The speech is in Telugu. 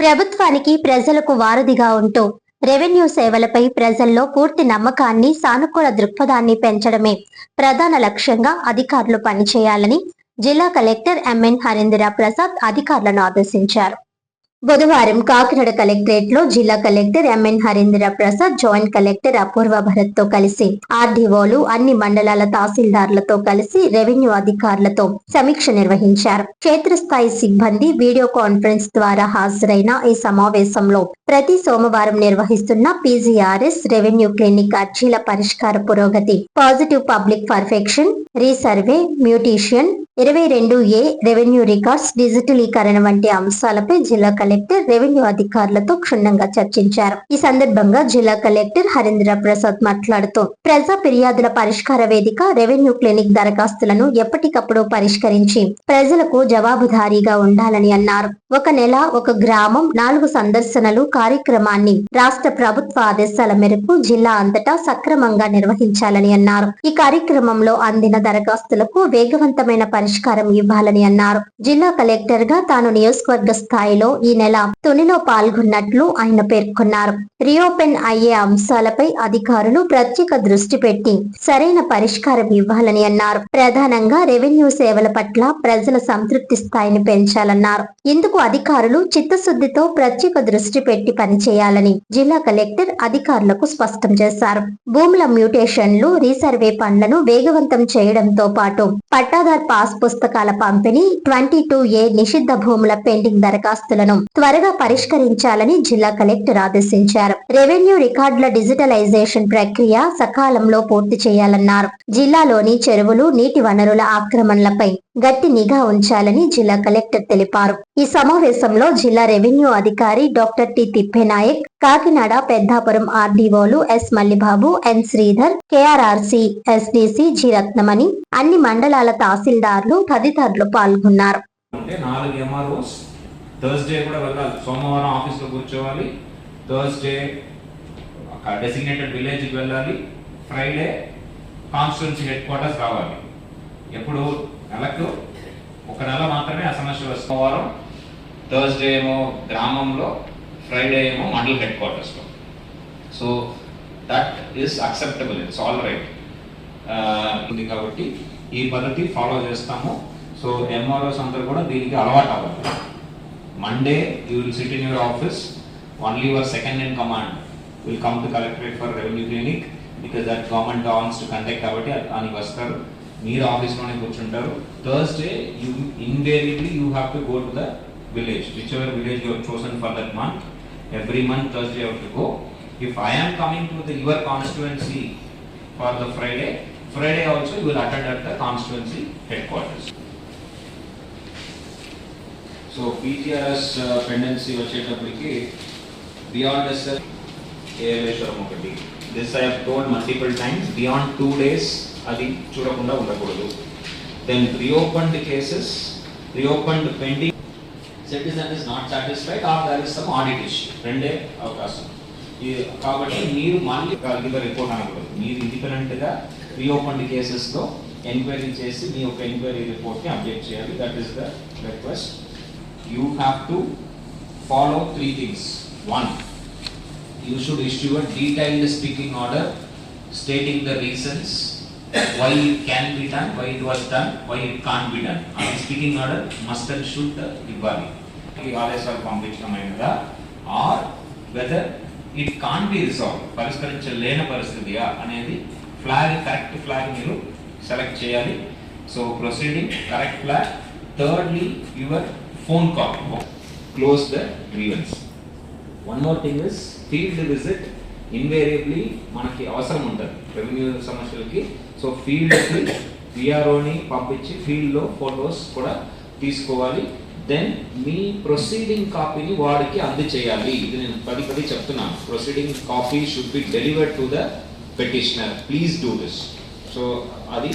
ప్రభుత్వానికి ప్రజలకు వారధిగా ఉంటూ రెవెన్యూ సేవలపై ప్రజల్లో పూర్తి నమ్మకాన్ని, సానుకూల దృక్పథాన్ని పెంచడమే ప్రధాన లక్ష్యంగా అధికారులు పనిచేయాలని జిల్లా కలెక్టర్ ఎంఎన్ హరీంద్ర ప్రసాద్ అధికారులను ఆదేశించారు. బుధవారం కాకినాడ కలెక్టరేట్ లో జిల్లా collector MN Harindra Prasad, joint collector Apoorva Bharat తో కలిసి ఆర్డీఓలు, అన్ని మండలాల తహసీల్దార్లతో కలిసి రెవెన్యూ అధికారులతో సమీక్ష నిర్వహించారు. క్షేత్రస్థాయి సిబ్బంది వీడియో కాన్ఫరెన్స్ ద్వారా హాజరైన ఈ సమావేశంలో ప్రతి సోమవారం నిర్వహిస్తున్న పీజీఆర్ఎస్ రెవెన్యూ క్లినిక్ అర్జీల పరిష్కార పురోగతి, positive public perfection, resurvey, mutation, 22A revenue records డిజిటలీకరణ వంటి అంశాలపై జిల్లా కలెక్టర్ రెవెన్యూ అధికారులతో క్షుణ్ణంగా చర్చించారు. ఈ సందర్భంగా జిల్లా కలెక్టర్ హరీంద్ర ప్రసాద్ మాట్లాడుతూ ప్రజా ఫిర్యాదుల పరిష్కార వేదిక రెవెన్యూ క్లినిక్ దరఖాస్తులను ఎప్పటికప్పుడు పరిష్కరించి ప్రజలకు జవాబుదారీగా ఉండాలని అన్నారు. ఒక నెల ఒక గ్రామం 4 సందర్శనలు కార్యక్రమాన్ని రాష్ట్ర ప్రభుత్వ ఆదేశాల మేరకు జిల్లా అంతటా సక్రమంగా నిర్వహించాలని అన్నారు. ఈ కార్యక్రమంలో అందిన దరఖాస్తులకు వేగవంతమైన పరిష్కారం ఇవ్వాలని అన్నారు. జిల్లా కలెక్టర్ గా తాను నియోజకవర్గ స్థాయిలో ఈ నెల తొలిలో పాల్గొన్నట్లు ఆయన పేర్కొన్నారు. రీఓపెన్ అయ్యే అంశాలపై అధికారులు ప్రత్యేక దృష్టి పెట్టి సరైన పరిష్కారం ఇవ్వాలని అన్నారు. ప్రధానంగా రెవెన్యూ సేవల పట్ల ప్రజల సంతృప్తి స్థాయిని పెంచాలన్నారు. ఇందుకు అధికారులు చిత్తశుద్ధితో ప్రత్యేక దృష్టి పెట్టి పనిచేయాలని జిల్లా కలెక్టర్ అధికారులకు స్పష్టం చేశారు. భూముల మ్యూటేషన్లు, రీసర్వే పనులను వేగవంతం చేయడంతో పాటు పట్టాదార్ పాస్ పుస్తకాల పంపిణీ, 22A నిషిద్ధ భూముల పెండింగ్ దరఖాస్తులను త్వరగా పరిష్కరించాలని జిల్లా కలెక్టర్ ఆదేశించారు. రెవెన్యూ రికార్డుల డిజిటలైజేషన్ ప్రక్రియ సకాలంలో పూర్తి చేయాలన్నారు. జిల్లాలోని చెరువులు, నీటి వనరుల ఆక్రమణలపై గట్టి నిఘా ఉంచాలని జిల్లా కలెక్టర్ తెలిపారు. ఈ సమావేశంలో జిల్లా రెవెన్యూ అధికారి డాక్టర్ టి తిప్పేనాయక్, కాకినాడ పెద్దాపురం ఆర్డీఓలు S Mallibabu, N Sridhar, KRRC SDC G Ratnamani, అన్ని మండలాల తహసీల్దార్లు తదితరులు పాల్గొన్నారు. థర్స్డే కూడా వెళ్ళాలి. సోమవారం ఆఫీస్లో కూర్చోవాలి, థర్స్డే డెసిగ్నేటెడ్ విలేజ్కి వెళ్ళాలి, ఫ్రైడే కాన్స్టిట్యున్సీ హెడ్ క్వార్టర్స్ రావాలి. ఎప్పుడు నెలకు ఒక నెల మాత్రమే ఆ సమస్య. సోమవారం, థర్స్డే ఏమో గ్రామంలో, ఫ్రైడే ఏమో మండల్ హెడ్ క్వార్టర్స్లో. So that is acceptable, it's all right ఉంది కాబట్టి ఈ పద్ధతి ఫాలో చేస్తాము. సో ఎంఆర్ఓస్ అందరూ కూడా దీనికి అలవాటు అవ్వాలి. Monday you will sit in your office, only your second in command will come to collectorate for revenue clinic because that government wants to conduct kabatti ani vastaru, meer office lone kurchuntaru. Thursday you invariably you have to go to the village, whichever village you have chosen for that month. Every month Thursday you have to go. If I am coming to your constituency for the Friday also you will attend at the constituency headquarters. So PGRS pendency వచ్చేటప్పటికి beyond the cell ఏలేశ్వరం ఒకటి. This I have told multiple times, beyond 2 days అది చూడకుండా ఉండకూడదు. Then reopened cases, reopened pending, citizen is not satisfied or there is some audit issue, రెండే అవకాశం. కాబట్టి మీరు మళ్ళీ రిపోర్ట్ అనకూడదు. మీరు ఇండిపెండెంట్గా రీఓపెండ్ కేసెస్లో ఎంక్వైరీ చేసి మీ యొక్క ఎంక్వైరీ రిపోర్ట్ని అప్డేట్ చేయాలి. That is the request. You have to follow 3 things. 1, you should issue a detailed speaking order stating the reasons why it can be done, why it was done, why it can't be done. A speaking order must and should ఇవ్వాలి. ఆదేశాలు పంపించడమైనదా or whether it can't be resolved, పరిష్కరించలేని పరిస్థితియా అనేది కరెక్ట్ ఫ్లాగ్ మీరు సెలెక్ట్ చేయాలి. So proceeding correct flag. Thirdly your phone call, close the grievance. One more thing is field visit. Invariably మనకి అవసరం ఉంటుంది రెవెన్యూ సమస్యలకి. సో ఫీల్డ్కి విఆర్ఓని పంపించి ఫీల్డ్లో ఫొటోస్ కూడా తీసుకోవాలి. దెన్ మీ ప్రొసీడింగ్ కాపీని వాడికి అందజేయాలి. ఇది నేను పది చెప్తున్నాను. Proceeding copy should be delivered to the petitioner. Please do this. So అది